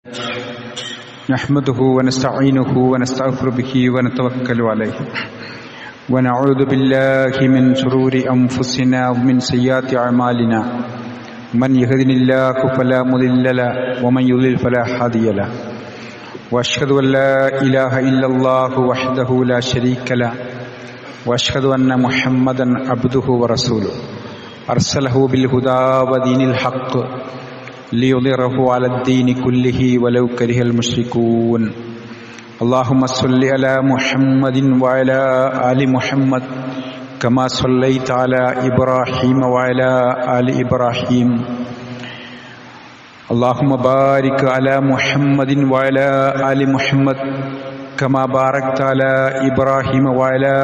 نحمده ونستعينه ونستغفر به ونتوكل عليه ونعوذ بالله من شرور أنفسنا ومن سيئات أعمالنا من يهده الله فلا مضل له ومن يضلل فلا هادي له وأشهد أن لا إله إلا الله وحده لا شريك له وأشهد أن محمدا عبده ورسوله أرسله بالهدى ودين الحق ليظهره على الدين كله ولو كره المشركون اللهم صل على محمد وعلى آل محمد كما صليت على إبراهيم وعلى آل إبراهيم اللهم بارك على محمد وعلى آل محمد كما باركت على إبراهيم وعلى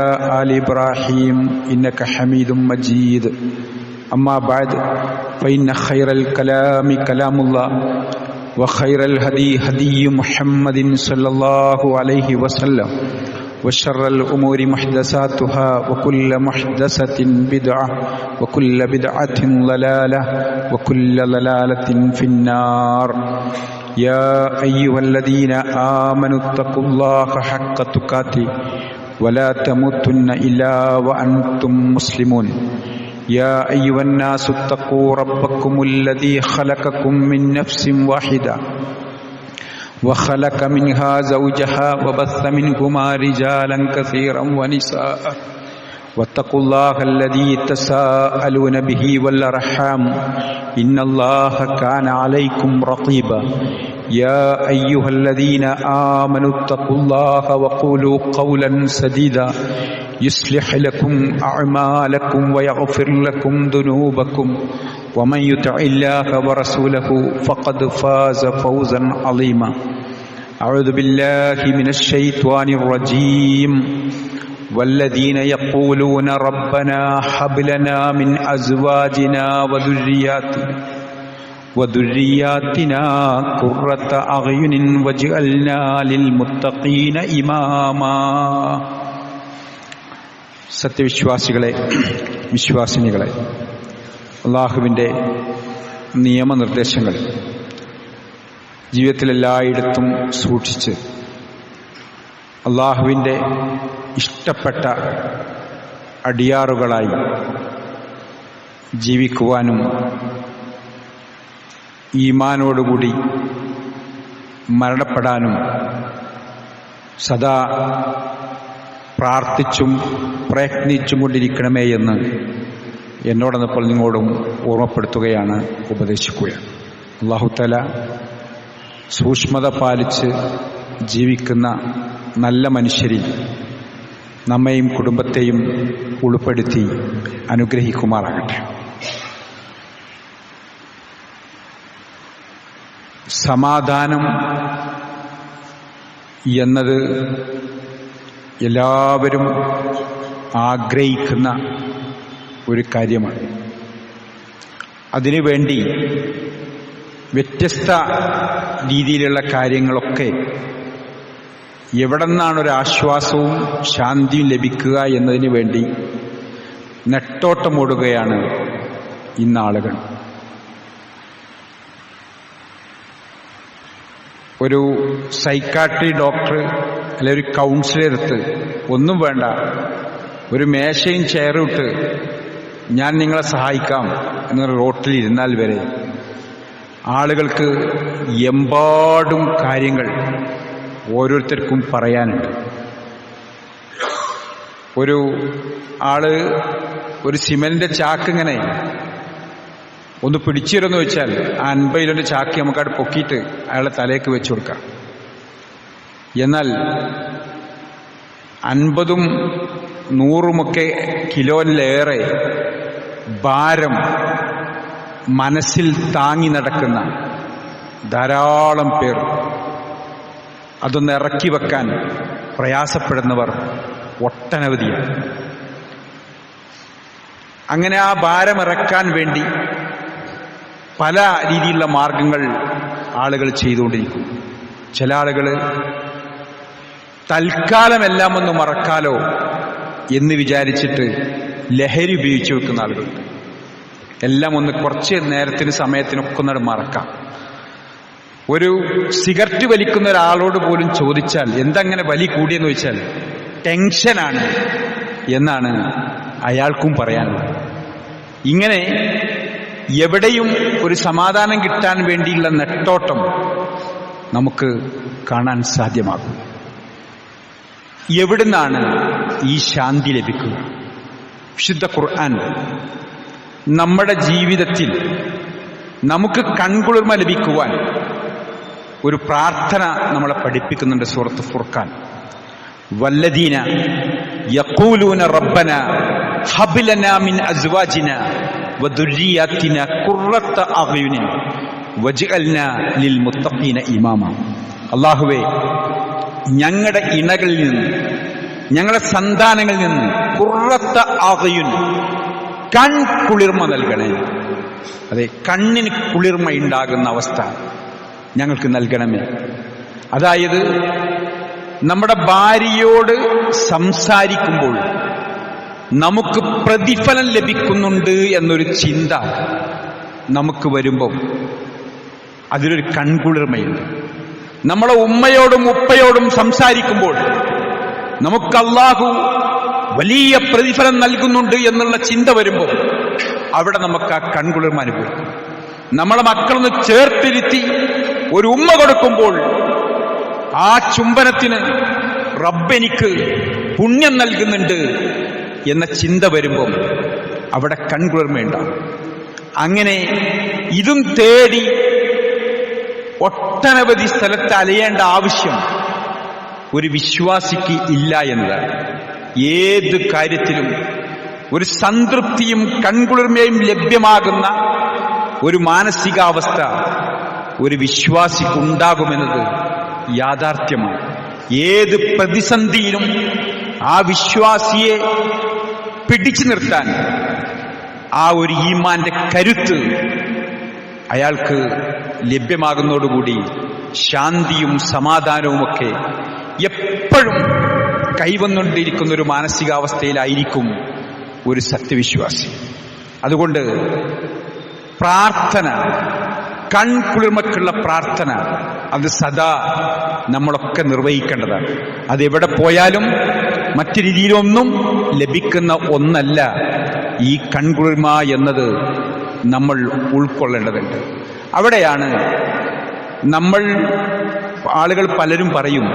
آل إبراهيم إنك حميد مجيد أما بعد فإن خير الكلام كلام الله وخير الهدي هدي محمد صلى الله عليه وسلم وشر الأمور محدثاتها وكل محدثة بدعة وكل بدعة ضلالة وكل ضلالة في النار يا أيها الذين آمنوا اتقوا الله حق تقاته ولا تموتن إلا وأنتم مسلمون يا أيها الناس اتقوا ربكم الذي خلقكم من نفس واحدة وخلق منها زوجها وبث منهما رجالا كثيرا ونساء واتقوا الله الذي تساءلون به والأرحام إن الله كان عليكم رقيبا يا أيها الذين آمنوا اتقوا الله وقولوا قولا سديدا يصلح لكم أعمالكم ويغفر لكم ذنوبكم ومن يطع الله ورسوله فقد فاز فوزا عظيما أعوذ بالله من الشيطان الرجيم والذين يقولون ربنا هب لنا من أزواجنا وذرياتنا قرة أعين واجعلنا للمتقين إماما സത്യവിശ്വാസികളെ, വിശ്വാസിനികളെ, അള്ളാഹുവിൻ്റെ നിയമനിർദ്ദേശങ്ങൾ ജീവിതത്തിലെല്ലായിടത്തും സൂക്ഷിച്ച് അള്ളാഹുവിൻ്റെ ഇഷ്ടപ്പെട്ട അടിയാറുകളായി ജീവിക്കുവാനും ഈമാനോടുകൂടി മരണപ്പെടാനും സദാ പ്രാർത്ഥിച്ചും പ്രയത്നിച്ചും കൊണ്ടിരിക്കണമേ എന്ന് എന്നോടൊന്നപ്പോൾ നിങ്ങളോടും ഓർമ്മപ്പെടുത്തുകയാണ്, ഉപദേശിക്കുകയാണ്. അല്ലാഹു തആല സൂക്ഷ്മത പാലിച്ച് ജീവിക്കുന്ന നല്ല മനുഷ്യരിൽ നമ്മെയും കുടുംബത്തെയും ഉൾപ്പെടുത്തി അനുഗ്രഹിക്കുമാറാകട്ടെ. സമാധാനം എന്നത് എല്ലാവരും ആഗ്രഹിക്കുന്ന ഒരു കാര്യമാണ്. അതിനുവേണ്ടി വ്യത്യസ്ത രീതിയിലുള്ള കാര്യങ്ങളൊക്കെ എവിടെ നിന്നാണൊരാശ്വാസവും ശാന്തിയും ലഭിക്കുക എന്നതിന് വേണ്ടി നെട്ടോട്ടമോടുകയാണ് ഇന്നാളുകൾ. ഒരു സൈക്കാട്രി ഡോക്ടർ അല്ലെ ഒരു കൗൺസിലറെടുത്ത് ഒന്നും വേണ്ട, ഒരു മേശയും ചെയറും ഇട്ട് ഞാൻ നിങ്ങളെ സഹായിക്കാം എന്നൊരു റോട്ടിലിരുന്നാൽ വരെ ആളുകൾക്ക് എമ്പാടും കാര്യങ്ങൾ ഓരോരുത്തർക്കും പറയാനുണ്ട്. ഒരു ആള് ഒരു സിമന്റിന്റെ ചാക്ക് ഇങ്ങനെ ഒന്ന് പിടിച്ചിരുന്നു വെച്ചാൽ ആ 50 കിലോന്റെ ചാക്ക് നമുക്കവിടെ പൊക്കിയിട്ട് അയാളെ തലയ്ക്ക് വെച്ചു കൊടുക്കാം. എന്നാൽ 50ഉം 100ഉമൊക്കെ കിലോയിലേറെ ഭാരം മനസ്സിൽ താങ്ങി നടക്കുന്ന ധാരാളം പേർ, അതൊന്ന് ഇറക്കി വെക്കാൻ പ്രയാസപ്പെടുന്നവർ ഒട്ടനവധിയാണ്. അങ്ങനെ ആ ഭാരം ഇറക്കാൻ വേണ്ടി പല രീതിയിലുള്ള മാർഗങ്ങൾ ആളുകൾ ചെയ്തുകൊണ്ടിരിക്കും. ചില ആളുകൾ തൽക്കാലം എല്ലാം ഒന്ന് മറക്കാലോ എന്ന് വിചാരിച്ചിട്ട് ലഹരി ഉപയോഗിച്ചു വെക്കുന്ന ആളുകളുണ്ട്. എല്ലാം ഒന്ന് കുറച്ച് നേരത്തിന് സമയത്തിനൊക്കെ ഒന്നത് മറക്കാം. ഒരു സിഗരറ്റ് വലിക്കുന്ന ഒരാളോട് പോലും ചോദിച്ചാൽ എന്തങ്ങനെ വലി കൂടിയെന്ന് ചോദിച്ചാൽ ടെൻഷനാണ് എന്നാണ് അയാൾക്കും പറയാനുള്ളത്. ഇങ്ങനെ എവിടെയും ഒരു സമാധാനം കിട്ടാൻ വേണ്ടിയുള്ള നെട്ടോട്ടം നമുക്ക് കാണാൻ സാധ്യമാകും. എവിടുന്നാണ് ഈ ശാന്തി ലഭിക്കുക? വിശുദ്ധ ഖുർആൻ നമ്മുടെ ജീവിതത്തിൽ നമുക്ക് കൺകുളിർമ ലഭിക്കുവാൻ ഒരു പ്രാർത്ഥന നമ്മളെ പഠിപ്പിക്കുന്നുണ്ട്. സൂറത്ത് ഫുർഖാൻ, വല്ലദീന യഖൂലൂന റബ്ബന ഹബ് ലനാ മിൻ അസ്വാജിന വദുർരിയാതിന ഖുർറത അഅ്യുനിൻ വജ്അൽനാ ലിൽ മുത്തഖീന ഇമാമ. അല്ലാഹുവേ, ഞങ്ങളുടെ ഇണകളിൽ നിന്ന്, ഞങ്ങളുടെ സന്താനങ്ങളിൽ നിന്ന് ഖുർറത അഅ്യുൻ, കൺകുളിർമ നൽകണേ. അതെ, കണ്ണിന് കുളിർമ ഉണ്ടാകുന്ന അവസ്ഥ ഞങ്ങൾക്ക് നൽകണമേ. അതായത് നമ്മുടെ ഭാര്യയോട് സംസാരിക്കുമ്പോൾ നമുക്ക് പ്രതിഫലം ലഭിക്കുന്നുണ്ട് എന്നൊരു ചിന്ത നമുക്ക് വരുമ്പോൾ അതിലൊരു കൺകുളിർമയുണ്ട്. നമ്മളെ ഉമ്മയോടും ഉപ്പയോടും സംസാരിക്കുമ്പോൾ നമുക്ക് അല്ലാഹു വലിയ പ്രതിഫലം നൽകുന്നുണ്ട് എന്നുള്ള ചിന്ത വരുമ്പോൾ അവിടെ നമുക്ക് ആ കൺകുളിർമ അനുഭവിക്കും. നമ്മളെ മക്കളൊന്ന് ചേർത്തിരുത്തി ഒരു ഉമ്മ കൊടുക്കുമ്പോൾ ആ ചുംബനത്തിന് റബ്ബെനിക്ക് പുണ്യം നൽകുന്നുണ്ട് എന്ന ചിന്ത വരുമ്പോൾ അവിടെ കൺകുളിർമയുണ്ടാകും. അങ്ങനെ ഇതും തേടി ഒട്ടനവധി സ്ഥലത്ത് അലയേണ്ട ആവശ്യം ഒരു വിശ്വാസിക്ക് ഇല്ല എന്നതാണ്. ഏത് കാര്യത്തിലും ഒരു സംതൃപ്തിയും കൺകുളിർമയും ലഭ്യമാകുന്ന ഒരു മാനസികാവസ്ഥ ഒരു വിശ്വാസിക്കുണ്ടാകുമെന്നത് യാഥാർത്ഥ്യമാണ്. ഏത് പ്രതിസന്ധിയിലും ആ വിശ്വാസിയെ പിടിച്ചു നിർത്താൻ ആ ഒരു ഈമാന്റെ കരുത്ത് അയാൾക്ക് ലഭ്യമാകുന്നതോടുകൂടി ശാന്തിയും സമാധാനവുമൊക്കെ എപ്പോഴും കൈവന്നുകൊണ്ടിരിക്കുന്ന ഒരു മാനസികാവസ്ഥയിലായിരിക്കും ഒരു സത്യവിശ്വാസി. അതുകൊണ്ട് പ്രാർത്ഥന, കൺകുളിർമക്കുള്ള പ്രാർത്ഥന, അത് സദാ നമ്മളൊക്കെ നിർവഹിക്കേണ്ടതാണ്. അതെവിടെ പോയാലും മറ്റു രീതിയിലൊന്നും ലഭിക്കുന്ന ഒന്നല്ല ഈ കൺകുളിർമ എന്നത് നമ്മൾ ഉൾക്കൊള്ളേണ്ടതുണ്ട്. അവിടെയാണ് ആളുകൾ പലരും പറയും,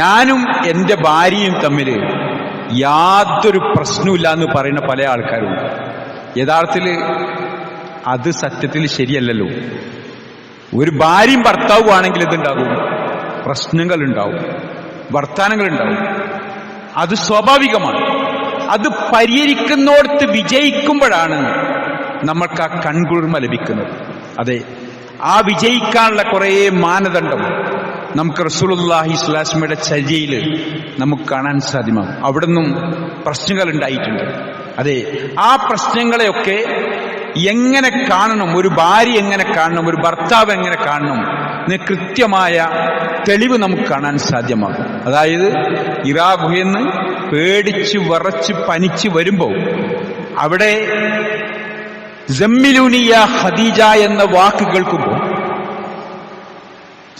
ഞാനും എൻ്റെ ഭാര്യയും തമ്മിൽ യാതൊരു പ്രശ്നമില്ല എന്ന് പറയുന്ന പല ആൾക്കാരുണ്ട്. യഥാർത്ഥത്തിൽ അത് സത്യത്തിൽ ശരിയല്ലല്ലോ. ഒരു ഭാര്യയും ഭർത്താവും ആണെങ്കിൽ ഇതുണ്ടാകും, പ്രശ്നങ്ങളുണ്ടാവും, വർത്താനങ്ങളുണ്ടാവും. അത് സ്വാഭാവികമാണ്. അത് പരിഹരിക്കുന്നിടത്ത് വിജയിക്കുമ്പോഴാണ് നമ്മൾക്ക് ആ കൺകുളിർമ ലഭിക്കുന്നത്. അതെ, ആ വിജയിക്കാനുള്ള കുറേ മാനദണ്ഡം നമുക്ക് റസൂലുള്ളാഹി സ്വല്ലല്ലാഹു അലൈഹി വസല്ലമയുടെ ചര്യയിൽ നമുക്ക് കാണാൻ സാധ്യമാകും. അവിടെ നിന്നും പ്രശ്നങ്ങൾ ഉണ്ടായിട്ടുണ്ട്. അതെ, ആ പ്രശ്നങ്ങളെയൊക്കെ എങ്ങനെ കാണണം, ഒരു ഭാര്യ എങ്ങനെ കാണണം, ഒരു ഭർത്താവ് എങ്ങനെ കാണണം എന്ന് കൃത്യമായ തെളിവ് നമുക്ക് കാണാൻ സാധ്യമാകും. അതായത് ഇറാ ഗുഹയെന്ന് പേടിച്ച് വിറച്ച് പനിച്ച് വരുമ്പോൾ അവിടെ സമ്മിലൂനിയ ഖദീജ എന്ന വാക്ക് കേൾക്കുമ്പോൾ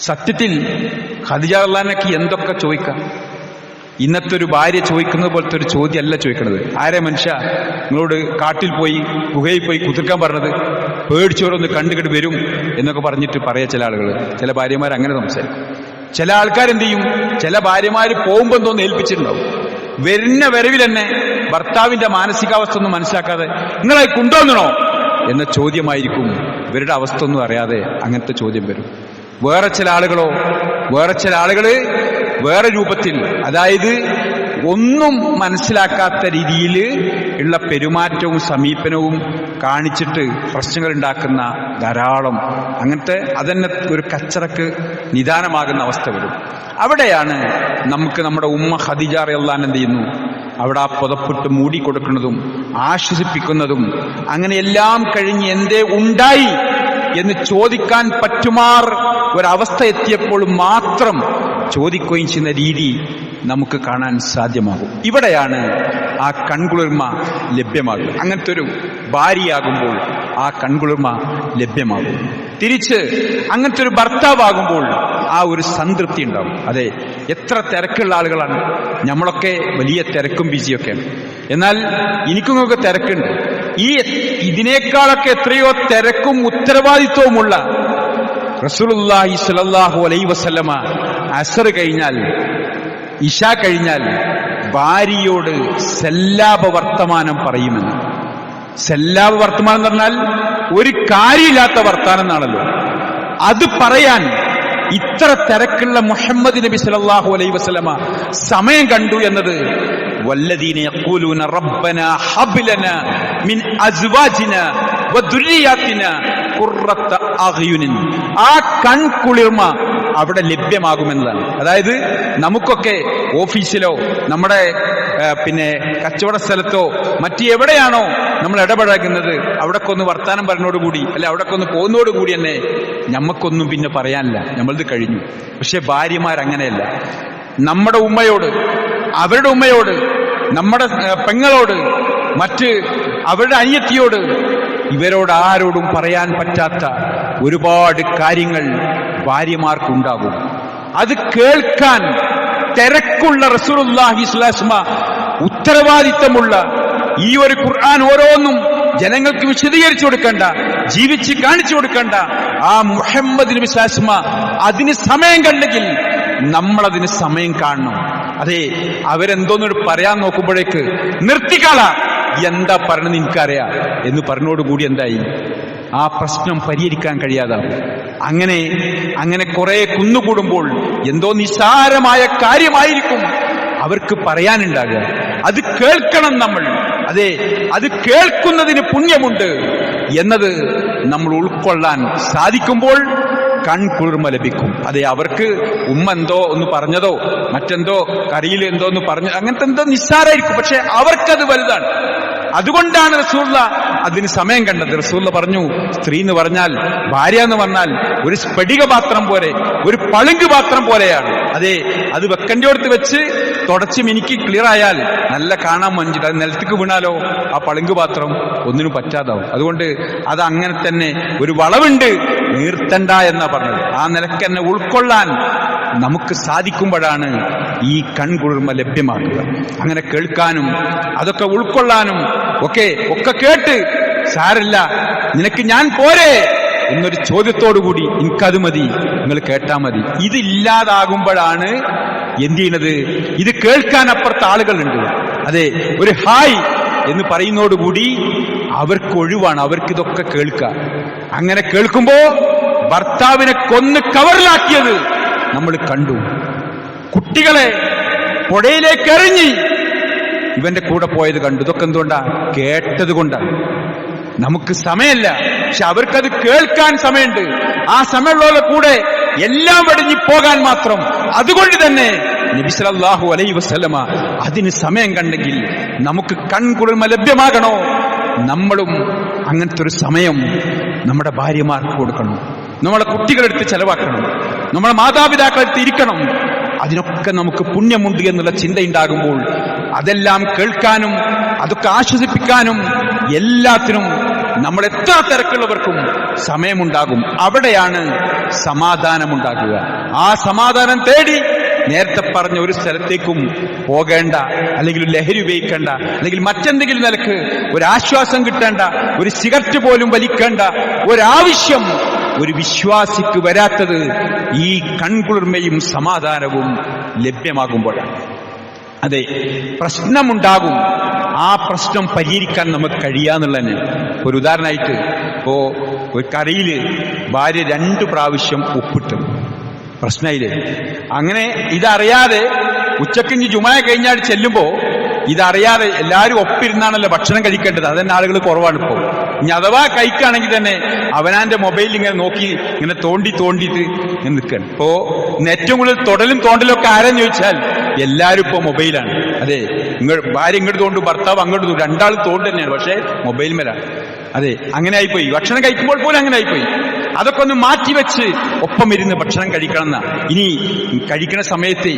സത്യത്തിൽ ഖദീജ റളിയല്ലാഹുഅൻഹയ്ക്ക് എന്തൊക്കെ ചോദിക്കാം. ഇന്നത്തെ ഒരു ഭാര്യ ചോദിക്കുന്നത് പോലത്തെ ഒരു ചോദ്യമല്ല ചോദിക്കണത്. ആരെ മനുഷ്യ നിങ്ങളോട് കാട്ടിൽ പോയി ഗുഹയിൽ പോയി കുതിർക്കാൻ പറഞ്ഞത്, പേടിച്ചോരൊന്ന് കണ്ടുകിട്ട് വരും എന്നൊക്കെ പറഞ്ഞിട്ട് പറയാ ചില ആളുകൾ. ചില ഭാര്യമാർ അങ്ങനെ സംസാരിക്കും. ചില ആൾക്കാരെന്ത് ചെയ്യും, ചില ഭാര്യമാർ പോകുമ്പോൾ എന്തോന്ന് ഏൽപ്പിച്ചിട്ടുണ്ടാവും. വരുന്ന വരവിൽ തന്നെ ഭർത്താവിന്റെ മാനസികാവസ്ഥ ഒന്നും മനസ്സിലാക്കാതെ നിങ്ങളെ കൊണ്ടുവന്നണോ എന്ന ചോദ്യമായിരിക്കും. ഇവരുടെ അവസ്ഥ ഒന്നും അറിയാതെ അങ്ങനത്തെ ചോദ്യം വരും. വേറെ ചില ആളുകള് വേറെ രൂപത്തിൽ, അതായത് ഒന്നും മനസ്സിലാക്കാത്ത രീതിയിൽ ഉള്ള പെരുമാറ്റവും സമീപനവും കാണിച്ചിട്ട് പ്രശ്നങ്ങൾ ഉണ്ടാക്കുന്ന ധാരാളം അങ്ങനത്തെ അതന്നെ ഒരു കച്ചറക്ക് നിദാനമാകുന്ന അവസ്ഥ വരും. അവിടെയാണ് നമുക്ക് നമ്മുടെ ഉമ്മ ഖദീജ റളിയല്ലാഹു അൻഹ എന്ത് ചെയ്യുന്നു, അവിടെ ആ പുതപ്പിട്ട് മൂടിക്കൊടുക്കുന്നതും ആശ്വസിപ്പിക്കുന്നതും അങ്ങനെയെല്ലാം കഴിഞ്ഞ് എന്തേ ഉണ്ടായി എന്ന് ചോദിക്കാൻ പറ്റുമാർ ഒരവസ്ഥ എത്തിയപ്പോൾ മാത്രം ചോദിക്കുകയും ചെയ്യുന്ന രീതി നമുക്ക് കാണാൻ സാധ്യമാകും. ഇവിടെയാണ് ആ കൺകുളിർമ ലഭ്യമാകും. അങ്ങനത്തെ ഒരു ഭാര്യയാകുമ്പോൾ ആ കൺകുളിർമ ലഭ്യമാകും. തിരിച്ച് അങ്ങനത്തെ ഒരു ഭർത്താവാകുമ്പോൾ ആ ഒരു സംതൃപ്തി ഉണ്ടാവും. അതെ, എത്ര തിരക്കുള്ള ആളുകളാണ് നമ്മളൊക്കെ, വലിയ തിരക്കും ബിസിയൊക്കെയാണ്. എന്നാൽ എനിക്കൊക്കെ തിരക്കുണ്ട്. ഇതിനേക്കാളൊക്കെ എത്രയോ തിരക്കും ഉത്തരവാദിത്വവുമുള്ള റസൂലുള്ളാഹി സ്വല്ലല്ലാഹു അലൈഹി വസല്ലമ അസ്ർ കഴിഞ്ഞാൽ, ഇശ കഴിഞ്ഞാൽ ഭാര്യയോട് സല്ലാപ വർത്തമാനം പറയുമെന്ന്. സല്ലാപ വർത്തമാനം എന്ന് പറഞ്ഞാൽ ഒരു കാര്യമില്ലാത്ത വർത്താനം എന്നാണല്ലോ. അത് പറയാൻ ഇത്ര തിരക്കുള്ള മുഹമ്മദ് നബി സല്ലല്ലാഹു അലൈഹി വസല്ലമ സമയം കണ്ടു എന്നത് വല്ലദീന യഖൂലൂന റബ്ബനാ ഹബ് ലനാ മിൻ അസ്വാജിനാ വദുരിയാതിനാ ഖുർറത അഗ്യുനിൻ, ആ കൺകുളിർമ അവിടെ ലഭ്യമാകുമെന്നതാണ്. അതായത് നമുക്കൊക്കെ ഓഫീസിലോ നമ്മുടെ കച്ചവട സ്ഥലത്തോ മറ്റ് എവിടെയാണോ നമ്മൾ ഇടപഴകുന്നത് അവിടൊക്കെ ഒന്ന് വർത്താനം പറഞ്ഞോടുകൂടി അല്ലെ അവിടൊക്കെ ഒന്ന് പോകുന്നതോടുകൂടി തന്നെ ഞമ്മക്കൊന്നും പിന്നെ പറയാനില്ല, നമ്മളത് കഴിഞ്ഞു. പക്ഷെ ഭാര്യമാരങ്ങനെയല്ല. നമ്മുടെ ഉമ്മയോട്, അവരുടെ ഉമ്മയോട്, നമ്മുടെ പെങ്ങളോട്, മറ്റ് അവരുടെ അനിയത്തിയോട്, ഇവരോട് ആരോടും പറയാൻ പറ്റാത്ത ഒരുപാട് കാര്യങ്ങൾ ഭാര്യമാർക്കുണ്ടാകും. അത് കേൾക്കാൻ തിരക്കുള്ള റസൂലുള്ളാഹി സ്വല്ലല്ലാഹു അലൈഹി വസല്ലം ഉത്തരവാദിത്തമുള്ള ഈ ഒരു ഖുർആൻ ഓരോന്നും ജനങ്ങൾക്ക് വിശദീകരിച്ചു കൊടുക്കണ്ട, ജീവിച്ച് കാണിച്ചു കൊടുക്കണ്ട ആ മുഹമ്മദ് നബി സ്വല്ലല്ലാഹു അലൈഹി വസല്ലം അതിന് സമയം കണ്ടെങ്കിൽ നമ്മളതിന് സമയം കാണണം. അതെ, അവരെന്തോന്നൊരു പറയാൻ നോക്കുമ്പോഴേക്ക് നിർത്തിക്കള, എന്താ പറയണെന്ന് എനിക്കറിയാം എന്ന് പറഞ്ഞോടുകൂടി എന്തായി, ആ പ്രശ്നം പരിഹരിക്കാൻ കഴിയാതാവും. അങ്ങനെ കുറെ കുന്നുകൂടുമ്പോൾ എന്തോ നിസ്സാരമായ കാര്യമായിരിക്കും അവർക്ക് പറയാനുണ്ടാകുക. അത് കേൾക്കണം നമ്മൾ. അതെ, അത് കേൾക്കുന്നതിന് പുണ്യമുണ്ട് എന്നത് നമ്മൾ ഉൾക്കൊള്ളാൻ സാധിക്കുമ്പോൾ കൺകുളിർമ ലഭിക്കും. അതെ, അവർക്ക് ഉമ്മ എന്തോ ഒന്ന് പറഞ്ഞതോ മറ്റെന്തോ കറിയിൽ എന്തോ ഒന്ന് പറഞ്ഞു, അങ്ങനത്തെ എന്തോ നിസ്സാരമായിരിക്കും, പക്ഷെ അവർക്കത് വലുതാണ്. അതുകൊണ്ടാണ് റസൂലുള്ള അതിന് സമയം കണ്ടത്. റസൂലുള്ള പറഞ്ഞു, സ്ത്രീ എന്ന് പറഞ്ഞാൽ, ഭാര്യ എന്ന് പറഞ്ഞാൽ ഒരു സ്ഫടിക പാത്രം പോലെ, ഒരു പളുങ്ക് പാത്രം പോലെയാണ്. അതെ, അത് വെക്കണ്ടിയോടത്ത് വെച്ച് തുടച്ച് മിനിക്ക് ക്ലിയർ ആയാൽ നല്ല കാണാൻ മഞ്ചിട്ട്, അത് നിലത്തേക്ക് വീണാലോ ആ പളുങ്ക് പാത്രം ഒന്നിനും പറ്റാതാവും. അതുകൊണ്ട് അത് അങ്ങനെ തന്നെ ഒരു വളവുണ്ട്, നീർത്തണ്ട എന്നാ പറഞ്ഞത്. ആ നിലക്ക് തന്നെ ഉൾക്കൊള്ളാൻ നമുക്ക് സാധിക്കുമ്പോഴാണ് ഈ കൺകുളിർമ ലഭ്യമാക്കുക. അങ്ങനെ കേൾക്കാനും അതൊക്കെ ഉൾക്കൊള്ളാനും ഒക്കെ കേട്ട് സാരല്ല നിനക്ക് ഞാൻ പോരെ എന്നൊരു ചോദ്യത്തോടുകൂടി എനിക്കത് മതി, നിങ്ങൾ കേട്ടാ മതി. ഇതില്ലാതാകുമ്പോഴാണ് എന്ത് ചെയ്യുന്നത്, ഇത് കേൾക്കാൻ അപ്പുറത്ത് ആളുകളുണ്ട്. അതെ, ഒരു ഹായ് എന്ന് പറയുന്നതോടുകൂടി അവർക്ക് ഒഴിവാണ്, അവർക്കിതൊക്കെ കേൾക്കുക. അങ്ങനെ കേൾക്കുമ്പോ ഭർത്താവിനെ കൊന്ന് കവറിലാക്കിയത് നമ്മൾ കണ്ടു. കുട്ടികളെ പുഴയിലേക്ക് എറിഞ്ഞ് ഇവന്റെ കൂടെ പോയത് കണ്ടു. ഇതൊക്കെ എന്തുകൊണ്ടാ? കേട്ടത് കൊണ്ടാണ്. നമുക്ക് സമയമല്ല, പക്ഷെ അവർക്കത് കേൾക്കാൻ സമയമുണ്ട്. ആ സമയമുള്ളവരുടെ കൂടെ എല്ലാം വെടിഞ്ഞു പോകാൻ മാത്രം. അതുകൊണ്ട് തന്നെ നബി സല്ലല്ലാഹു അലൈഹി വസല്ലമ അതിന് സമയം കണ്ടെങ്കിൽ നമുക്ക് കൺകുളിർമ ലഭ്യമാകണോ, നമ്മളും അങ്ങനത്തെ ഒരു സമയം നമ്മുടെ ഭാര്യമാർക്ക് കൊടുക്കണം, നമ്മളെ കുട്ടികളെടുത്ത് ചെലവാക്കണം, നമ്മളെ മാതാപിതാക്കളെടുത്ത് ഇരിക്കണം. അതിനൊക്കെ നമുക്ക് പുണ്യമുണ്ട് എന്നുള്ള ചിന്തയുണ്ടാകുമ്പോൾ അതെല്ലാം കേൾക്കാനും അതൊക്കെ ആശ്വസിപ്പിക്കാനും എല്ലാത്തിനും നമ്മൾ എത്ര തിരക്കുള്ളവർക്കും സമയമുണ്ടാകും. അവിടെയാണ് സമാധാനമുണ്ടാകുക. ആ സമാധാനം തേടി നേരത്തെ പറഞ്ഞ ഒരു സ്ഥലത്തേക്കും പോകേണ്ട, അല്ലെങ്കിൽ ലഹരി ഉപയോഗിക്കേണ്ട, അല്ലെങ്കിൽ മറ്റെന്തെങ്കിലും നിലക്ക് ഒരാശ്വാസം കിട്ടേണ്ട, ഒരു സിഗരറ്റ് പോലും വലിക്കേണ്ട ഒരാവശ്യം ഒരു വിശ്വാസിക്ക് വരാത്തത് ഈ കൺകുളിർമയും സമാധാനവും ലഭ്യമാകുമ്പോഴാണ്. അതെ, പ്രശ്നമുണ്ടാകും, ആ പ്രശ്നം പരിഹരിക്കാൻ നമുക്ക് കഴിയാന്നുള്ളതന്നെ. ഒരു ഉദാഹരണമായിട്ട്, ഇപ്പോ ഒരു കറിയില് ഭാര്യ 2 പ്രാവശ്യം ഉപ്പിട്ട് പ്രശ്നയില്, അങ്ങനെ ഇതറിയാതെ ഉച്ചക്കിഞ്ഞ് ജുമാ കഴിഞ്ഞാൽ ചെല്ലുമ്പോ ഇതറിയാതെ എല്ലാവരും ഒപ്പിരുന്നാണല്ലോ ഭക്ഷണം കഴിക്കേണ്ടത്. അതന്നെ ആളുകൾ കുറവാണ് ഇപ്പോൾ. ഇനി അഥവാ കഴിക്കുകയാണെങ്കിൽ തന്നെ അവനാന്റെ മൊബൈലിൽ ഇങ്ങനെ നോക്കി ഇങ്ങനെ തോണ്ടിയിട്ട് ഇങ്ങനെ നിൽക്കണം. ഇപ്പോ ഏറ്റവും കൂടുതൽ തൊടലും തോണ്ടലും ഒക്കെ ആരെന്ന് ചോദിച്ചാൽ എല്ലാവരും ഇപ്പോ മൊബൈലാണ്. അതെ, ഭാര്യ ഇങ്ങോട്ട് തോണ്ടും, ഭർത്താവ് അങ്ങോട്ട് തോണ്ടും, രണ്ടാൾ തോണ്ട് തന്നെയാണ്, പക്ഷെ മൊബൈൽ മേലാണ്. അതെ, അങ്ങനെ ആയിപ്പോയി. ഭക്ഷണം കഴിക്കുമ്പോൾ പോലും അങ്ങനെ ആയിപ്പോയി. അതൊക്കെ ഒന്ന് മാറ്റിവെച്ച് ഒപ്പം ഇരുന്ന് ഭക്ഷണം കഴിക്കണം എന്നാ. ഇനി കഴിക്കുന്ന സമയത്ത്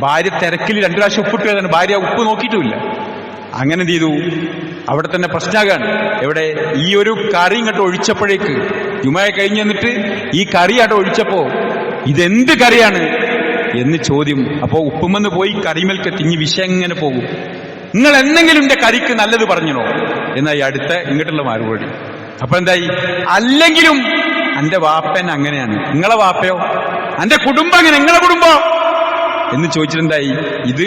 ഭാര്യ തിരക്കിൽ 2 പ്രാവശ്യം ഉപ്പിട്ട്, ഭാര്യ ഉപ്പ് നോക്കിയിട്ടുമില്ല. അങ്ങനെ എന്ത് ചെയ്തു, അവിടെ തന്നെ പ്രശ്നമാകാണ്. എവിടെ ഈ ഒരു കറി ഇങ്ങോട്ട് ഒഴിച്ചപ്പോഴേക്ക് ജുമ കഴിഞ്ഞ് എന്നിട്ട് ഈ കറി അവിടെ ഒഴിച്ചപ്പോ ഇതെന്ത് കറിയാണ് എന്ന് ചോദ്യം. അപ്പോ ഉപ്പുമെന്ന് പോയി കറിമേൽക്ക് തിങ്ങി വിഷയം എങ്ങനെ പോകും? നിങ്ങൾ എന്തെങ്കിലും എന്റെ കറിക്ക് നല്ലത് പറഞ്ഞോ എന്നായി അടുത്ത ഇങ്ങോട്ടുള്ള മറുപടി. അപ്പൊ എന്തായി, അല്ലെങ്കിലും എന്റെ വാപ്പൻ അങ്ങനെയാണ്, നിങ്ങളെ വാപ്പയോ, എന്റെ കുടുംബം അങ്ങനെ, നിങ്ങളെ കുടുംബം എന്ന് ചോദിച്ചിട്ടുണ്ടായി. ഇത്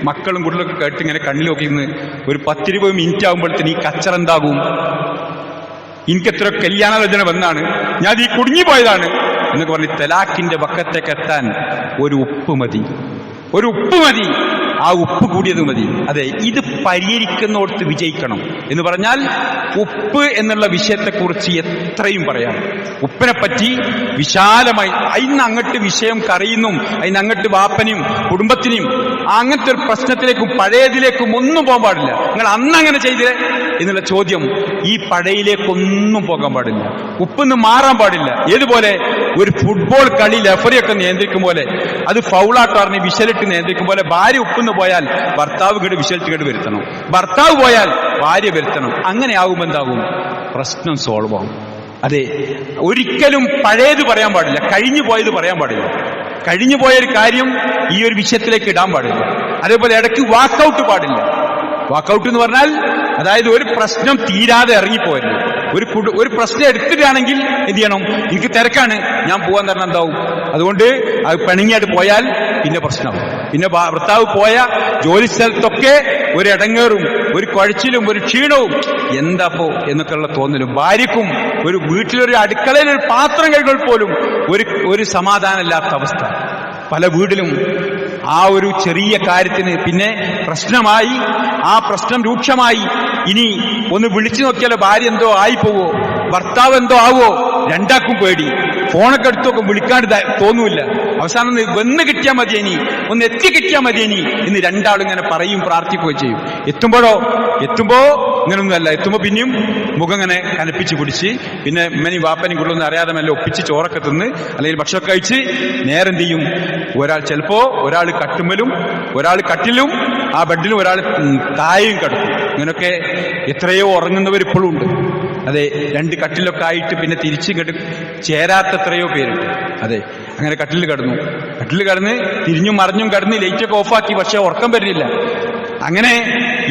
മക്കളും കുട്ടികളൊക്കെ കേട്ട് ഇങ്ങനെ കണ്ണിൽ നോക്കി നിന്ന് ഒരു 10-20 മിനിറ്റ് ആകുമ്പോഴത്തേന് ഈ കച്ചറ എന്താകും? എനിക്കെത്ര കല്യാണാലോചന വന്നാണ്, ഞാൻ ഈ കുടുങ്ങിപ്പോയതാണ് എന്നൊക്കെ പറഞ്ഞ് തലാഖിന്റെ വക്കത്തേക്ക് എത്താൻ ഒരു ഉപ്പ് മതി, ഒരു ഉപ്പ് മതി, ആ ഉപ്പ് കൂടിയത് മതി. അതെ, ഇത് പരിഹരിക്കുന്നിടത്ത് വിജയിക്കണം എന്ന് പറഞ്ഞാൽ ഉപ്പ് എന്നുള്ള വിഷയത്തെക്കുറിച്ച് എത്രയും പറയാം. ഉപ്പിനെ പറ്റി വിശാലമായി അതിന് അങ്ങോട്ട് വിഷയം കറിയുന്നും അതിനങ്ങോട്ട് വാപ്പനെയും കുടുംബത്തിനെയും അങ്ങനത്തെ ഒരു പ്രശ്നത്തിലേക്കും പഴയതിലേക്കും ഒന്നും പോകാൻ പാടില്ല. നിങ്ങൾ അന്നങ്ങനെ ചെയ്തേ എന്നുള്ള ചോദ്യം ഈ പഴയിലേക്കൊന്നും പോകാൻ പാടില്ല. ഉപ്പൊന്ന് മാറാൻ പാടില്ല. ഏതുപോലെ ഒരു ഫുട്ബോൾ കളി ലഫറിയൊക്കെ നിയന്ത്രിക്കും പോലെ, അത് ഫൗളാട്ട് പറഞ്ഞ് വിശലിട്ട് നിയന്ത്രിക്കും പോലെ ഭാര്യ ഉപ്പെന്ന് പോയാൽ ഭർത്താവ് കേട്ട് വിശലിട്ട് കേട്ട് വരുത്തണം, ഭർത്താവ് പോയാൽ ഭാര്യ വരുത്തണം. അങ്ങനെ ആകുമ്പോൾ എന്താകും? പ്രശ്നം സോൾവ് ആകും. അതെ, ഒരിക്കലും പഴയത് പറയാൻ പാടില്ല, കഴിഞ്ഞു പോയത് പറയാൻ പാടില്ല. കഴിഞ്ഞു പോയൊരു കാര്യം ഈ ഒരു വിഷയത്തിലേക്ക് ഇടാൻ പാടില്ല. അതേപോലെ ഇടയ്ക്ക് വാക്കൗട്ട് പാടില്ല. വാക്കൗട്ട് എന്ന് പറഞ്ഞാൽ അതായത് ഒരു പ്രശ്നം തീരാതെ ഇറങ്ങിപ്പോയത്. ഒരു പ്രശ്നം എടുത്തിട്ടാണെങ്കിൽ എന്ത് ചെയ്യണം? എനിക്ക് തിരക്കാണ്, ഞാൻ പോകാൻ തരണം, എന്താവും? അതുകൊണ്ട് അത് പിണങ്ങിയായിട്ട് പോയാൽ പിന്നെ പ്രശ്നമാവും. പിന്നെ ഭർത്താവ് പോയ ജോലി സ്ഥലത്തൊക്കെ ഒരു ഇടങ്ങേറും ഒരു കുഴച്ചിലും ഒരു ക്ഷീണവും, എന്താപ്പോ എന്നൊക്കെയുള്ള തോന്നലും. ഭാര്യക്കും ഒരു വീട്ടിലൊരു അടുക്കളയിൽ ഒരു പാത്രം കഴുകുമ്പോൾ പോലും ഒരു സമാധാനമില്ലാത്ത അവസ്ഥ പല വീട്ടിലും. ആ ഒരു ചെറിയ കാര്യത്തിന് പിന്നെ പ്രശ്നമായി, ആ പ്രശ്നം രൂക്ഷമായി. ഇനി ഒന്ന് വിളിച്ചു നോക്കിയാലോ ഭാര്യ എന്തോ ആയിപ്പോവോ, ഭർത്താവ് എന്തോ ആവോ, രണ്ടാക്കും പേടി. ഫോണൊക്കെ എടുത്തൊക്കെ വിളിക്കാണ്ട് തോന്നൂല്ല. അവസാനം വന്ന് കിട്ടിയാൽ മതിയേനി, ഒന്ന് എത്തി കിട്ടിയാൽ മതിയേനി എന്ന് രണ്ടാളും ഇങ്ങനെ പറയും, പ്രാർത്ഥിക്കുകയും ചെയ്യും. എത്തുമ്പോ ഇങ്ങനൊന്നുമല്ല. എത്തുമ്പോ പിന്നെയും മുഖം ഇങ്ങനെ കനപ്പിച്ച് പിടിച്ച് പിന്നെ ഇമ്മനി വാപ്പനും കൂടുതലൊന്നും അറിയാതെ മെല്ലെ ഒപ്പിച്ച് ചോറൊക്കെ തിന്ന് അല്ലെങ്കിൽ ഭക്ഷണമൊക്കെ കഴിച്ച് നേരെന്ത് ചെയ്യും? ചിലപ്പോ ഒരാൾ കട്ടുമ്മലും ഒരാൾ കട്ടിലും ആ ബെഡിലും ഒരാൾ താഴെയും കിടക്കും. ഇങ്ങനൊക്കെ എത്രയോ ഉറങ്ങുന്നവർ ഇപ്പോഴും ഉണ്ട്. അതെ, 2 കട്ടിലൊക്കെ ആയിട്ട് പിന്നെ തിരിച്ചു ചേരാത്ത എത്രയോ പേരുണ്ട്. അതെ, അങ്ങനെ കട്ടിൽ കിടന്ന് തിരിഞ്ഞും മറിഞ്ഞും കിടന്ന് ലൈറ്റൊക്കെ ഓഫാക്കി, പക്ഷെ ഉറക്കം വരുന്നില്ല. അങ്ങനെ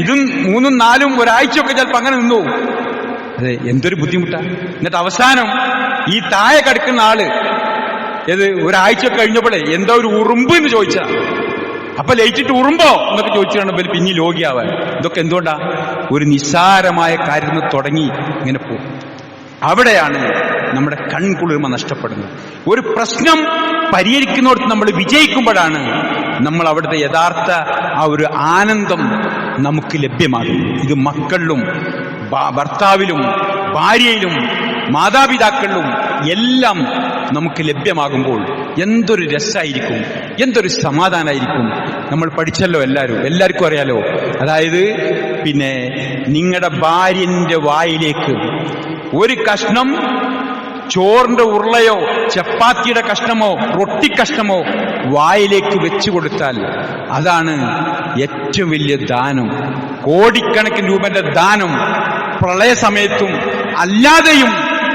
ഇതും 3, 4 ഒരാഴ്ചയൊക്കെ ചിലപ്പോൾ അങ്ങനെ നിന്നു. അതെ, എന്തൊരു ബുദ്ധിമുട്ടാ. എന്നിട്ട് അവസാനം ഈ താഴെ കിടക്കുന്ന ആള് ഒരാഴ്ച കഴിഞ്ഞപ്പോഴേ എന്തോ ഒരു ഉറുമ്പ് എന്ന് ചോദിച്ചാ, അപ്പൊ ലൈറ്റിട്ട് ഉറുമ്പോ എന്നൊക്കെ ചോദിച്ചാണ് പിന്നെ ലോകിയാവാൻ. ഇതൊക്കെ എന്തുകൊണ്ടാ? ഒരു നിസ്സാരമായ കാര്യത്തിൽ തുടങ്ങി ഇങ്ങനെ പോകും. അവിടെയാണ് നമ്മുടെ കൺകുളിർമ നഷ്ടപ്പെടുന്നത്. ഒരു പ്രശ്നം പരിഹരിക്കുന്നിടത്ത് നമ്മൾ വിജയിക്കുമ്പോഴാണ് നമ്മൾ അവിടുത്തെ യഥാർത്ഥ ആ ഒരു ആനന്ദം നമുക്ക് ലഭ്യമാകും. ഇത് മക്കളിലും ഭർത്താവിലും ഭാര്യയിലും മാതാപിതാക്കളിലും എല്ലാം നമുക്ക് ലഭ്യമാകുമ്പോൾ എന്തൊരു രസമായിരിക്കും, എന്തൊരു സമാധാനമായിരിക്കും. നമ്മൾ പഠിച്ചല്ലോ, എല്ലാവർക്കും അറിയാലോ. അതായത് പിന്നെ നിങ്ങളുടെ ഭാര്യന്റെ വായിലേക്ക് ഒരു കഷ്ണം ചോറിന്റെ ഉരുളയോ ചപ്പാത്തിയുടെ കഷ്ണമോ റൊട്ടി കഷ്ണമോ വായിലേക്ക് വെച്ചു കൊടുത്താൽ അതാണ് ഏറ്റവും വലിയ ദാനം. കോടിക്കണക്കിന് രൂപന്റെ ദാനം പ്രളയ സമയത്തും അല്ലാതെയും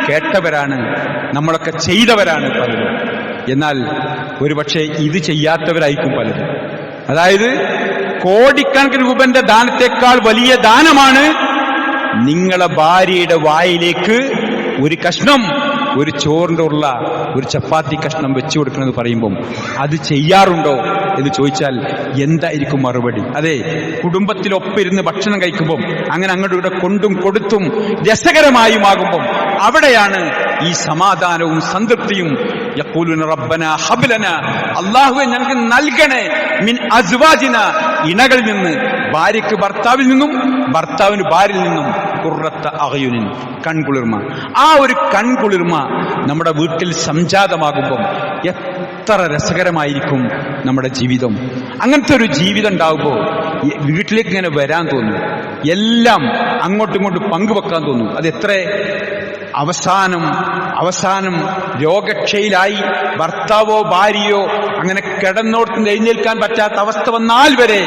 കേട്ടവരാണ്, നമ്മളൊക്കെ ചെയ്തവരാണ് പലരും. എന്നാൽ ഒരുപക്ഷെ ഇത് ചെയ്യാത്തവരായിരിക്കും പലരും. അതായത് കോടിക്കണക്കിന് രൂപന്റെ ദാനത്തെക്കാൾ വലിയ ദാനമാണ് നിങ്ങളെ ഭാര്യയുടെ വായിലേക്ക് ഒരു കഷ്ണം, ഒരു ചോറിന്റെ ഉള്ള ഒരു ചപ്പാത്തി കഷ്ണം വെച്ചു കൊടുക്കണമെന്ന് പറയുമ്പം അത് ചെയ്യാറുണ്ടോ എന്ന് ചോദിച്ചാൽ എന്തായിരിക്കും മറുപടി? അതെ, കുടുംബത്തിലൊപ്പിരുന്ന് ഭക്ഷണം കഴിക്കുമ്പം അങ്ങനെ അങ്ങോട്ടും ഇവിടെ കൊണ്ടും കൊടുത്തും രസകരമായുമാകുമ്പം അവിടെയാണ് ഈ സമാധാനവും സംതൃപ്തിയും. യഖൂലുന റബ്ബനാ ഹബ് ലനാ, അല്ലാഹുവേ ഞങ്ങൾക്ക് നൽകണേ, മിൻ അസ്വാജിന ഇണകളിൽ നിന്ന്, ഭാര്യയ്ക്ക് ഭർത്താവിൽ നിന്നും ഭർത്താവിന് ഭാര്യയിൽ നിന്നും, ഖുർറത്ത അഅ്യുനിൻ കൺകുളിർമ. ആ ഒരു കൺകുളിർമ നമ്മുടെ വീട്ടിൽ സംജാതമാകുമ്പം എത്ര രസകരമായിരിക്കും നമ്മുടെ ജീവിതം. അങ്ങനത്തെ ഒരു ജീവിതം ഉണ്ടാവുമ്പോൾ വീട്ടിലേക്ക് ഇങ്ങനെ വരാൻ തോന്നും, എല്ലാം അങ്ങോട്ടും ഇങ്ങോട്ടും പങ്കുവെക്കാൻ തോന്നും. അത് എത്ര അവസാനം രോഗക്ഷയിലായി ഭർത്താവോ ഭാര്യയോ അങ്ങനെ കിടന്നോടത്ത് എഴുന്നേൽക്കാൻ പറ്റാത്ത അവസ്ഥ വന്നാൽ വരെ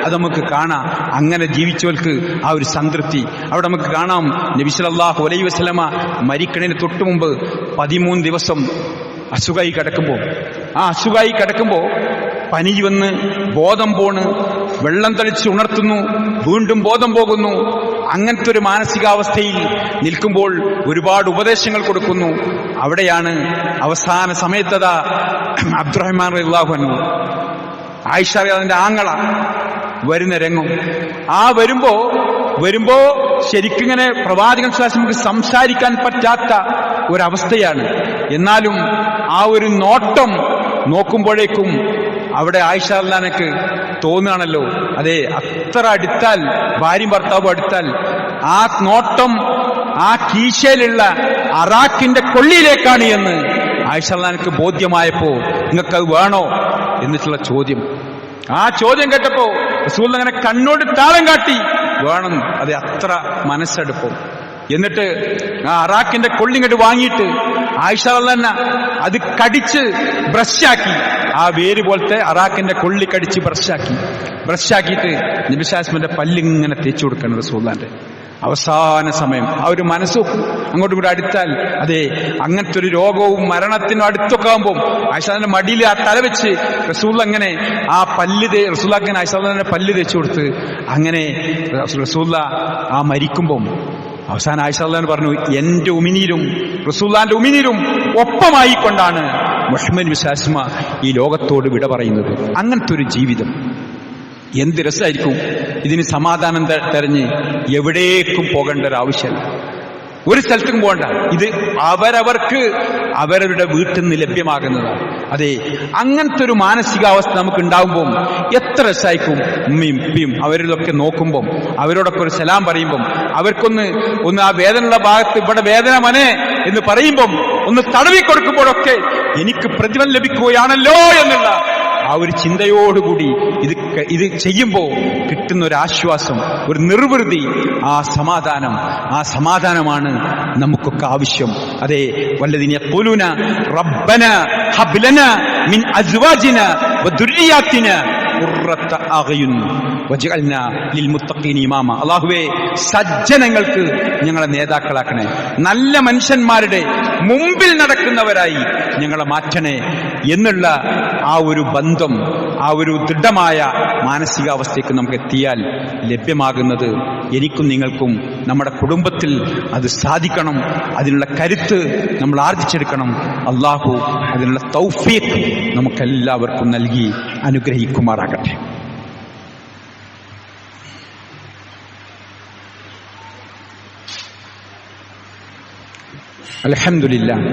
അത് നമുക്ക് കാണാം. അങ്ങനെ ജീവിച്ചവർക്ക് ആ ഒരു സംതൃപ്തി അവിടെ നമുക്ക് കാണാം. നബി സല്ലല്ലാഹു അലൈഹി വസല്ലമ മരിക്കണതിന് തൊട്ടു മുമ്പ് 13 ദിവസം അസുഖമായി കിടക്കുമ്പോ പനി വന്ന് ബോധം പോണ്, വെള്ളം തളിച്ച് ഉണർത്തുന്നു, വീണ്ടും ബോധം പോകുന്നു. അങ്ങനത്തെ ഒരു മാനസികാവസ്ഥയിൽ നിൽക്കുമ്പോൾ ഒരുപാട് ഉപദേശങ്ങൾ കൊടുക്കുന്നു. അവിടെയാണ് അവസാന സമയത്തതാ അബ്ദുറഹ്മാൻ റളിയല്ലാഹു അൻഹു, ആയിഷ അതിന്റെ ആങ്ങള വരുന്ന രംഗം. ആ വരുമ്പോ ശരിക്കിങ്ങനെ പ്രവാചകൻ സ്വല്ലല്ലാഹു അലൈഹി വസല്ലം സംസാരിക്കാൻ പറ്റാത്ത ഒരവസ്ഥയാണ്. എന്നാലും ആ ഒരു നോട്ടം നോക്കുമ്പോഴേക്കും അവിടെ ആയിഷ റളിയല്ലാഹു തോന്നുകയാണല്ലോ, അതെ, അത്ര അടുത്താൽ, ഭാര്യയും ഭർത്താവും അടുത്താൽ ആ നോട്ടം ആ കീശയിലുള്ള അറാക്കിന്റെ കൊള്ളിയിലേക്കാണ് എന്ന് ആയിഷ റളിയല്ലാഹു ബോധ്യമായപ്പോ നിങ്ങൾക്കത് വേണോ എന്നിട്ടുള്ള ചോദ്യം. ആ ചോദ്യം കേട്ടപ്പോ റസൂൽ അങ്ങനെ കണ്ണോട് താളം കാട്ടി, വേണം, അത് അത്ര മനസ്സെടുപ്പം. എന്നിട്ട് ആ അറാക്കിന്റെ കൊള്ളിങ്ങോട്ട് വാങ്ങിയിട്ട് ആയിഷ റളിയല്ലാഹു അത് കടിച്ച് ബ്രഷാക്കി, ആ വേര് പോലത്തെ അറാക്കിന്റെ കൊള്ളി കടിച്ച് ബ്രഷാക്കിയിട്ട് നബി സല്ലല്ലാഹു പല്ലിങ്ങനെ തേച്ചു കൊടുക്കണം റസൂലുള്ളാഹിന്റെ. അവസാന സമയം ആ ഒരു മനസ്സ് അങ്ങോട്ടും കൂടെ അടുത്താൽ, അതെ, അങ്ങനത്തെ ഒരു രോഗവും മരണത്തിനും അടുത്തൊക്കെ ആകുമ്പോൾ ആയിഷാന്റെ മടിയിൽ ആ തല വെച്ച് റസൂൽ അങ്ങനെ ആ റസൂലുള്ളാഹിനെ ആയിഷാന്റെ പല്ല് തേച്ചു കൊടുത്ത്, അങ്ങനെ റസൂലുള്ളാ ആ മരിക്കുമ്പം അവസാനം ആയിഷ റളിയല്ലാഹു പറഞ്ഞു, എന്റെ ഉമിനീരും റസൂലുള്ളാഹിന്റെ ഉമിനീരും ഒപ്പമായിക്കൊണ്ടാണ് മുഹമ്മദ് നബി സല്ലല്ലാഹു അലൈഹി വസല്ലം ഈ ലോകത്തോട് വിട പറയുന്നത്. അങ്ങനത്തെ ഒരു ജീവിതം എന്ത് രസമായിരിക്കും. ഇതിന് സമാധാനം തെരഞ്ഞ് എവിടേക്കും പോകേണ്ട ഒരു ആവശ്യമില്ല, ഒരു സ്ഥലത്തും പോകണ്ട. ഇത് അവരവർക്ക് അവരവരുടെ വീട്ടിൽ നിന്ന് ലഭ്യമാകുന്നതാണ്. അതെ, അങ്ങനത്തെ ഒരു മാനസികാവസ്ഥ നമുക്ക് ഉണ്ടാകുമ്പോൾ എത്ര രസമായിരിക്കും. ഉമ്മയും ഉപ്പയും അവരിലൊക്കെ നോക്കുമ്പം, അവരോടൊക്കെ ഒരു സലാം പറയുമ്പം, അവർക്കൊന്ന് ആ വേദനയുള്ള ഭാഗത്ത് ഇവിടെ വേദന മനെ എന്ന് പറയുമ്പം ഒന്ന് തടവി കൊടുക്കുമ്പോഴൊക്കെ എനിക്ക് പ്രതിഫലം ലഭിക്കുകയാണല്ലോ എന്നുള്ള ആ ഒരു ചിന്തയോടുകൂടി ഇത് ചെയ്യുമ്പോൾ കിട്ടുന്ന ഒരു ആശ്വാസം, ഒരു നിർവൃതി, ആ സമാധാനമാണ് നമുക്കൊക്കെ ആവശ്യം. അതെ, വല്ലദീന യഖൂലൂന റബ്ബന ഹബ് ലനാ മിൻ അസ്വാജിന വദുർരിയാതിന ഖുർറത അഅ്യുൻ വജഅൽനാ ലിൽമുത്തഖീന ഇമാമ. അല്ലാഹുവേ, സജ്ജനങ്ങൾക്ക് ഞങ്ങളെ നേതാക്കളാക്കണേ, നല്ല മനുഷ്യന്മാരുടെ മുമ്പിൽ നടക്കുന്നവരായി ഞങ്ങളെ മാറ്റണേ എന്നുള്ള ആ ഒരു ബന്ധം, ആ ഒരു ദൃഢമായ മാനസികാവസ്ഥയ്ക്ക് നമുക്ക് എത്തിയാൽ ലഭ്യമാകുന്നത് എനിക്കും നിങ്ങൾക്കും നമ്മുടെ കുടുംബത്തിൽ അത് സാധിക്കണം. അതിനുള്ള കരുത്ത് നമ്മൾ ആർജിച്ചെടുക്കണം. അല്ലാഹു അതിനുള്ള തൗഫീഖ് നമുക്കെല്ലാവർക്കും നൽകി അനുഗ്രഹിക്കുമാറാകട്ടെ. അൽഹംദുലില്ലാഹ്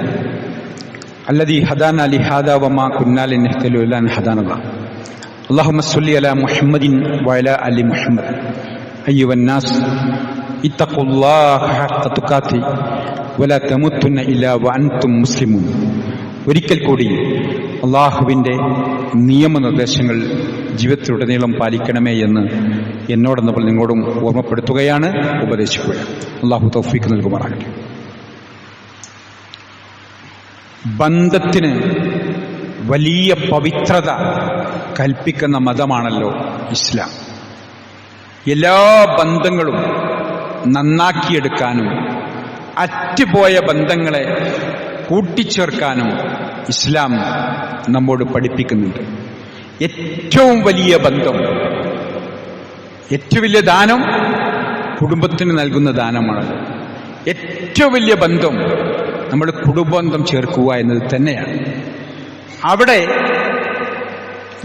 الذي هدانا لهذا وما كنا لنهتدي لولا أن هدانا الله. اللهم صل على محمد وعلى آل محمد. أيها الناس اتقوا الله حق تقاته ولا تموتن إلا وأنتم مسلمون. ഒരിക്കൽ കൂടി അള്ളാഹുവിൻ്റെ നിയമനിർദ്ദേശങ്ങൾ ജീവിതത്തിലുടനീളം പാലിക്കണമേ എന്ന് എന്നോടെന്നപ്പോൾ നിങ്ങളോടും ഓർമ്മപ്പെടുത്തുകയാണ്, ഉപദേശിക്കുകയാണ്. അള്ളാഹു തൗഫീഖ് നൽകുമാറാകട്ടെ. ബന്ധത്തിന് വലിയ പവിത്രത കൽപ്പിക്കുന്ന മതമാണല്ലോ ഇസ്ലാം. എല്ലാ ബന്ധങ്ങളും നന്നാക്കിയെടുക്കാനും അറ്റുപോയ ബന്ധങ്ങളെ കൂട്ടിച്ചേർക്കാനും ഇസ്ലാം നമ്മോട് പഠിപ്പിക്കുന്നുണ്ട്. ഏറ്റവും വലിയ ബന്ധം, ഏറ്റവും വലിയ ദാനം കുടുംബത്തിന് നൽകുന്ന ദാനമാണ്. ഏറ്റവും വലിയ ബന്ധം നമ്മുടെ കുടുംബബന്ധം ചേർക്കുക എന്നത് തന്നെയാണ്. അവിടെ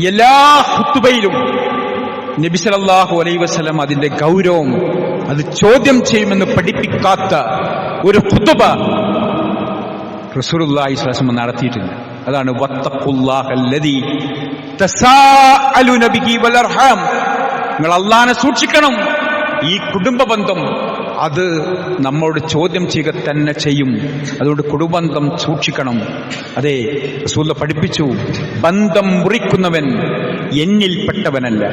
എല്ലാ ഖുതുബയിലും നബി സല്ലല്ലാഹു അലൈഹി വസല്ലം അതിന്റെ ഗൗരവം അത് ചോദ്യം ചെയ്യുമെന്ന് പഠിപ്പിക്കാത്ത ഒരു ഖുതുബ റസൂലുള്ളാഹി സ്വല്ലല്ലാഹു അലൈഹി വസല്ലം നടത്തിയിട്ടില്ല. അതാണ് വത്തഖുല്ലാഹല്ലദീ തസാഅലുന ബിഹി വൽ അർഹാം. നിങ്ങൾ അല്ലാഹനെ സൂക്ഷിക്കണം. ഈ കുടുംബ ബന്ധം അത് നമ്മോട് ചോദ്യം ചെയ്യുക തന്നെ ചെയ്യും. അതുകൊണ്ട് കുടുംബബന്ധം സൂക്ഷിക്കണം. അതെ, റസൂൽ പഠിപ്പിച്ചു, ബന്ധം മുറിക്കുന്നവൻ എന്നിൽപ്പെട്ടവനല്ല.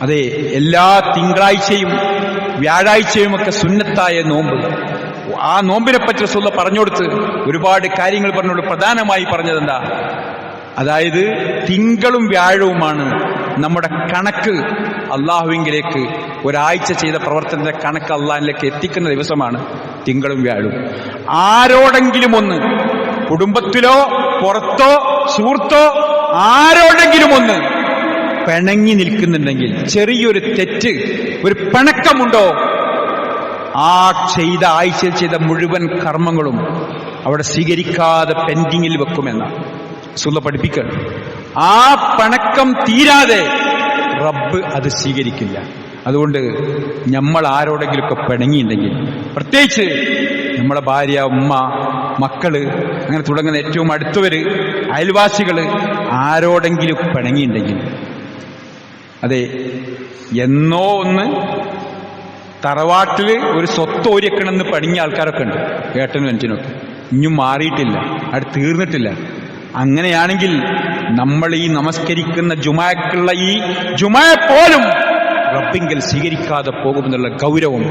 അതെ, എല്ലാ തിങ്കളാഴ്ചയും വ്യാഴാഴ്ചയുമൊക്കെ സുന്നത്തായ നോമ്പ്, ആ നോമ്പിനെ പറ്റി റസൂൽ പറഞ്ഞുകൊടുത്ത് ഒരുപാട് കാര്യങ്ങൾ പറഞ്ഞുകൊണ്ട് പ്രധാനമായി പറഞ്ഞതെന്താ? അതായത് തിങ്കളും വ്യാഴവുമാണ് നമ്മുടെ കണക്ക് അള്ളാഹുവിങ്കിലേക്ക്, ഒരാഴ്ച ചെയ്ത പ്രവർത്തനത്തിന്റെ കണക്ക് അള്ളാഹിലേക്ക് എത്തിക്കുന്ന ദിവസമാണ് തിങ്കളും വ്യാഴവും. ആരോടെങ്കിലും ഒന്ന്, കുടുംബത്തിലോ പുറത്തോ സുഹൃത്തോ ആരോടെങ്കിലും ഒന്ന് പിണങ്ങി നിൽക്കുന്നുണ്ടെങ്കിൽ, ചെറിയൊരു തെറ്റ്, ഒരു പിണക്കമുണ്ടോ, ആ ആഴ്ചയിൽ ചെയ്ത മുഴുവൻ കർമ്മങ്ങളും അവിടെ സ്വീകരിക്കാതെ പെൻഡിങ്ങിൽ വെക്കുമെന്ന റസൂൽ പഠിപ്പിക്കണം. ആ പിണക്കം തീരാതെ റബ്ബ് അത് സ്വീകരിക്കില്ല. അതുകൊണ്ട് നമ്മൾ ആരോടെങ്കിലുമൊക്കെ പിണങ്ങിയിട്ടുണ്ടെങ്കിൽ, പ്രത്യേകിച്ച് നമ്മളെ ഭാര്യ, ഉമ്മ, മക്കള്, അങ്ങനെ തുടങ്ങുന്ന ഏറ്റവും അടുത്തവര്, അയൽവാസികള് ആരോടെങ്കിലും പിണങ്ങിയിട്ടുണ്ടെങ്കിൽ, അതെ, എന്നോ ഒന്ന് തറവാട്ടില് ഒരു സ്വത്ത് ഓരിയക്കണമെന്ന് പണിഞ്ഞ ആൾക്കാരൊക്കെ ഉണ്ട്, ഏട്ടനും അഞ്ചനൊക്കെ, ഇനിയും മാറിയിട്ടില്ല, അത് തീർന്നിട്ടില്ല. അങ്ങനെയാണെങ്കിൽ നമ്മൾ ഈ നമസ്കരിക്കുന്ന ജുമാക്കുള്ള ഈ ജുമാ പോലും റബ്ബിങ്കൽ സ്വീകരിക്കാതെ പോകുമെന്നുള്ള ഗൗരവം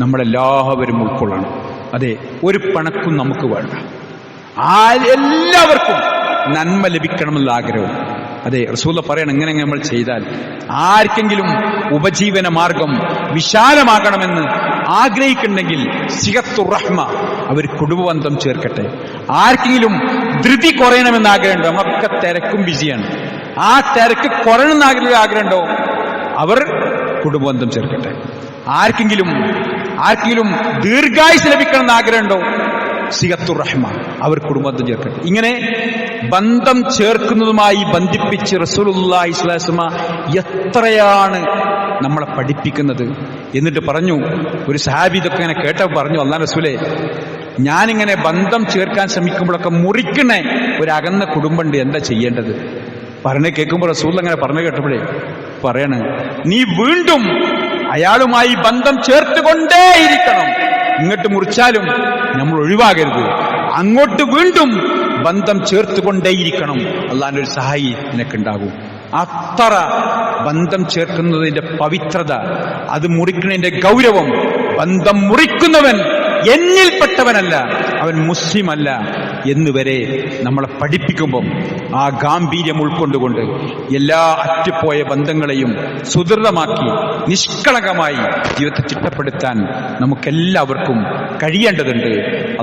നമ്മളെല്ലാവരും ഉൾക്കൊള്ളണം. അതെ, ഒരു പണക്കും നമുക്ക് വേണ്ട. എല്ലാവർക്കും നന്മ ലഭിക്കണമെന്നുള്ള ആഗ്രഹം. അതെ, റസൂൽ പറയണം, ഇങ്ങനെ നമ്മൾ ചെയ്താൽ ആർക്കെങ്കിലും ഉപജീവന മാർഗം വിശാലമാകണമെന്ന് ആഗ്രഹിക്കുന്നുണ്ടെങ്കിൽ സിഹത്തുർ റഹ്മ, അവർ കുടുംബബന്ധം ചേർക്കട്ടെ. ആർക്കെങ്കിലും ധൃതി കുറയണമെന്ന് ആഗ്രഹമുണ്ടോ? നമ്മളൊക്കെ തിരക്കും ബിസിയാണ്. ആ തിരക്ക് കുറയണമെന്ന് ആഗ്രഹമുണ്ടോ? അവർ കുടുംബബന്ധം ചേർക്കട്ടെ. ആർക്കെങ്കിലും ദീർഘായുസ് ലഭിക്കണമെന്ന് ആഗ്രഹമുണ്ടോ? സിഹത്തുർ റഹ്മ, അവർ കുടുംബബന്ധം ചേർക്കട്ടെ. ഇങ്ങനെ ബന്ധം ചേർക്കുന്നതുമായി ബന്ധിപ്പിച്ച് റസൂലുള്ളാഹി സ്വല്ലല്ലാഹു അലൈഹി വസല്ലം എത്രയാണ് നമ്മളെ പഠിപ്പിക്കുന്നത്. എന്നിട്ട് പറഞ്ഞു, ഒരു സഹാബി ഇതൊക്കെ ഇങ്ങനെ കേട്ടപ്പോൾ പറഞ്ഞു, അല്ലാഹുവിന്റെ റസൂലേ, ഞാനിങ്ങനെ ബന്ധം ചേർക്കാൻ ശ്രമിക്കുമ്പോഴൊക്കെ മുറിക്കണ ഒരു അകന്ന കുടുംബമുണ്ട്, എന്താ ചെയ്യേണ്ടത്? പറഞ്ഞ് കേൾക്കുമ്പോൾ റസൂൽ അങ്ങനെ പറഞ്ഞു കേട്ടപ്പോഴേ പറയണ്, നീ വീണ്ടും അയാളുമായി ബന്ധം ചേർത്തുകൊണ്ടേയിരിക്കണം. ഇങ്ങോട്ട് മുറിച്ചാലും നമ്മൾ ഒഴിവാകരുത്, അങ്ങോട്ട് വീണ്ടും ബന്ധം ചേർത്തുകൊണ്ടേയിരിക്കണം. അള്ളാഹിന്റെ ഒരു സഹായി നിനക്കുണ്ടാകും. അത്ര ബന്ധം ചേർക്കുന്നതിന്റെ പവിത്രത, അത് മുറിക്കുന്നതിന്റെ ഗൗരവം, ബന്ധം മുറിക്കുന്നവൻ എന്നിൽപ്പെട്ടവനല്ല, അവൻ മുസ്ലിം അല്ല എന്നുവരെ നമ്മളെ പഠിപ്പിക്കുമ്പം ആ ഗാംഭീര്യം ഉൾക്കൊണ്ടുകൊണ്ട് എല്ലാ അറ്റുപോയ ബന്ധങ്ങളെയും സുദൃഢമാക്കി നിഷ്കളങ്കമായി ജീവിതത്തെ ചിട്ടപ്പെടുത്താൻ നമുക്കെല്ലാവർക്കും കഴിയേണ്ടതുണ്ട്.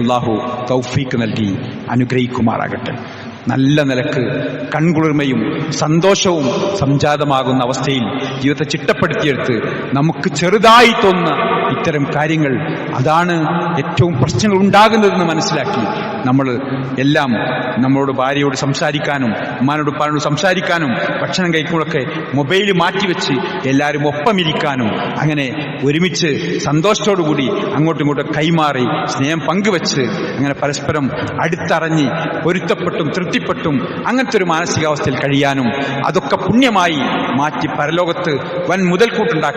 അള്ളാഹു തൗഫീക്ക് നൽകി അനുഗ്രഹിക്കുമാറാകട്ടെ. നല്ല നിലക്ക് കൺകുളിർമയും സന്തോഷവും സംജാതമാകുന്ന അവസ്ഥയിൽ ജീവിതത്തെ ചിട്ടപ്പെടുത്തിയെടുത്ത് നമുക്ക് ചെറുതായി തോന്നുന്ന ഇത്തരം കാര്യങ്ങൾ, അതാണ് ഏറ്റവും പ്രശ്നങ്ങൾ ഉണ്ടാകുന്നതെന്ന് മനസ്സിലാക്കി നമ്മൾ എല്ലാം നമ്മളോട് ഭാര്യയോട് സംസാരിക്കാനും ഉമ്മാനോട് ഉപ്പാനോട് സംസാരിക്കാനും ഭക്ഷണം കഴിക്കുമ്പോഴൊക്കെ മൊബൈൽ മാറ്റിവെച്ച് എല്ലാവരും ഒപ്പമിരിക്കാനും, അങ്ങനെ ഒരുമിച്ച് സന്തോഷത്തോടുകൂടി അങ്ങോട്ടും ഇങ്ങോട്ടും കൈമാറി സ്നേഹം പങ്കുവെച്ച് അങ്ങനെ പരസ്പരം അടുത്തറിഞ്ഞ് പൊരുത്തപ്പെട്ടും തൃപ്തിപ്പെട്ടും അങ്ങനത്തെ ഒരു മാനസികാവസ്ഥയിൽ കഴിയാനും, അതൊക്കെ പുണ്യമായി മാറ്റി പരലോകത്ത് വൻ മുതൽക്കൂട്ടുണ്ടാക്കാൻ